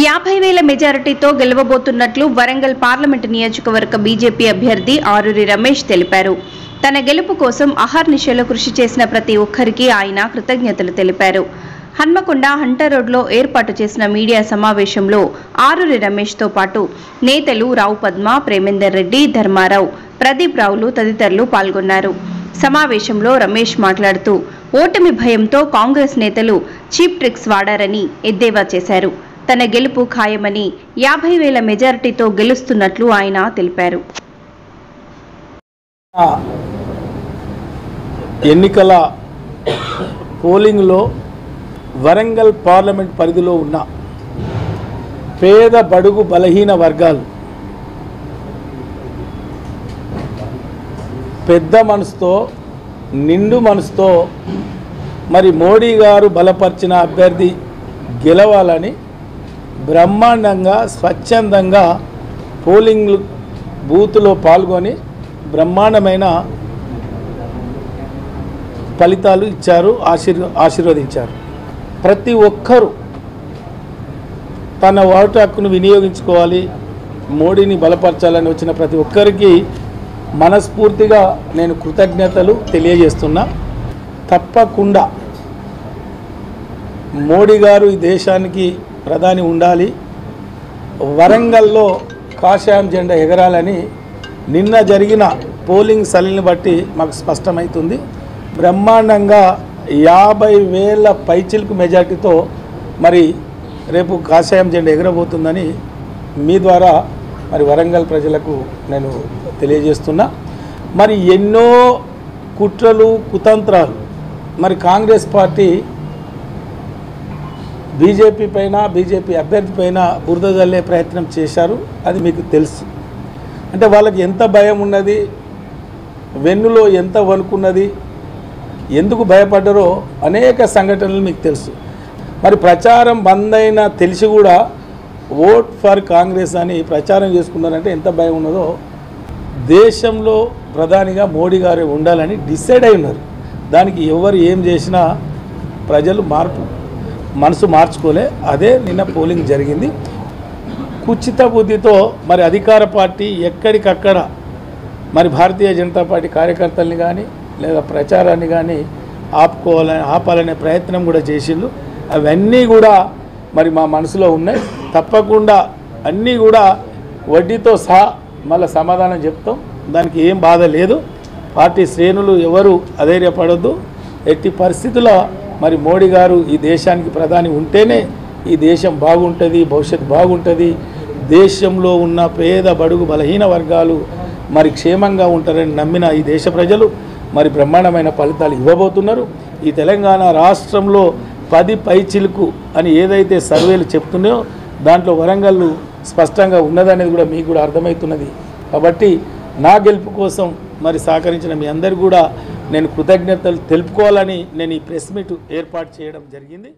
50,000 మెజారిటీతో గెలవబోతున్నట్లు వరంగల్ పార్లమెంటు నియోజకవర్గ బీజేపీ అభ్యర్థి ఆరూరి రమేష్ తెలిపారు. తన గెలుపు కోసం అహర్నిశలు కృషి చేసిన ప్రతి ఒక్కరికి ఆయన కృతజ్ఞతలు తెలిపారు. హన్మకొండ హంటర్ రోడ్లో ఏర్పాటు చేసిన మీడియా సమావేశంలో ఆరూరి రమేష్తో పాటు నేతలు రావు పద్మ, ప్రేమేందర్ రెడ్డి, ధర్మారావు, ప్రదీప్ రావులు తదితరులు పాల్గొన్నారు. సమావేశంలో రమేష్ మాట్లాడుతూ ఓటమి భయంతో కాంగ్రెస్ నేతలు చీప్ ట్రిక్స్ వాడారని ఎద్దేవా చేశారు. తన గెలుపు ఖాయమని 50,000 మెజారిటీతో గెలుస్తున్నట్లు ఆయన తెలిపారు. ఎన్నికల పోలింగ్లో వరంగల్ పార్లమెంట్ పరిధిలో ఉన్న పేద బడుగు బలహీన వర్గాలు పెద్ద మనసుతో నిండు మనసుతో మరి మోడీ గారు బలపరిచిన అభ్యర్థి గెలవాలని బ్రహ్మాండంగా స్వచ్ఛందంగా పోలింగ్ బూత్లో పాల్గొని బ్రహ్మాండమైన ఫలితాలు ఇచ్చారు, ఆశీర్వదించారు. ప్రతి ఒక్కరూ తన ఓటు హక్కును వినియోగించుకోవాలి, మోడీని బలపరచాలని వచ్చిన ప్రతి ఒక్కరికి మనస్ఫూర్తిగా నేను కృతజ్ఞతలు తెలియజేస్తున్నా. తప్పకుండా మోడీ గారు ఈ దేశానికి ప్రధాని ఉండాలి, వరంగల్లో కాషాయం జెండా ఎగరాలని నిన్న జరిగిన పోలింగ్ సరళిని బట్టి మాకు స్పష్టమవుతుంది. బ్రహ్మాండంగా 50,000 పైచిలకు మెజార్టీతో మరి రేపు కాషాయం జెండా ఎగరబోతుందని మీ ద్వారా మరి వరంగల్ ప్రజలకు నేను తెలియజేస్తున్నా. మరి ఎన్నో కుట్రలు కుతంత్రాలు మరి కాంగ్రెస్ పార్టీ బీజేపీ పైన, బీజేపీ అభ్యర్థి పైన బురద జల్లే ప్రయత్నం చేశారు. అది మీకు తెలుసు. అంటే వాళ్ళకి ఎంత భయం ఉన్నది, వెన్నులో ఎంత వణుకున్నది, ఎందుకు భయపడ్డారో అనేక సంఘటనలు మీకు తెలుసు. మరి ప్రచారం బంద్ అయినా తెలిసి కూడా ఓట్ ఫర్ కాంగ్రెస్ అని ప్రచారం చేసుకున్నారంటే ఎంత భయం ఉన్నదో. దేశంలో ప్రధానిగా మోడీ గారే ఉండాలని డిసైడ్ అయి ఉన్నారు. దానికి ఎవరు ఏం చేసినా ప్రజలు మనసు మార్చుకోలే. అదే నిన్న పోలింగ్ జరిగింది. కుచిత బుద్ధితో మరి అధికార పార్టీ ఎక్కడికక్కడ మరి భారతీయ జనతా పార్టీ కార్యకర్తల్ని కానీ లేదా ప్రచారాన్ని కానీ ఆపాలనే ప్రయత్నం కూడా చేసిండ్రు. అవన్నీ కూడా మరి మా మనసులో ఉన్నాయి. తప్పకుండా అన్నీ కూడా వడ్డీతో సహా మళ్ళీ సమాధానం చెప్తాం. దానికి ఏం బాధ లేదు. పార్టీ శ్రేణులు ఎవరు అధైర్యపడొద్దు. ఎట్టి పరిస్థితుల్లో మరి మోడీ గారు ఈ దేశానికి ప్రధాని ఉంటేనే ఈ దేశం బాగుంటుంది, భవిష్యత్తు బాగుంటుంది. దేశంలో ఉన్న పేద బడుగు బలహీన వర్గాలు మరి క్షేమంగా ఉంటారని నమ్మిన ఈ దేశ ప్రజలు మరి బ్రహ్మాండమైన ఫలితాలు ఇవ్వబోతున్నారు. ఈ తెలంగాణ రాష్ట్రంలో 10 పైచిలుకు అని ఏదైతే సర్వేలు చెప్తున్నాయో దాంట్లో వరంగల్ స్పష్టంగా ఉన్నదనేది కూడా మీకు కూడా అర్థమవుతున్నది. కాబట్టి నా గెలుపు కోసం మరి సహకరించిన మీ అందరికీ కూడా నేను కృతజ్ఞతలు తెలుపుకోవాలని నేను ఈ ప్రెస్ మీట్ ఏర్పాటు చేయడం జరిగింది.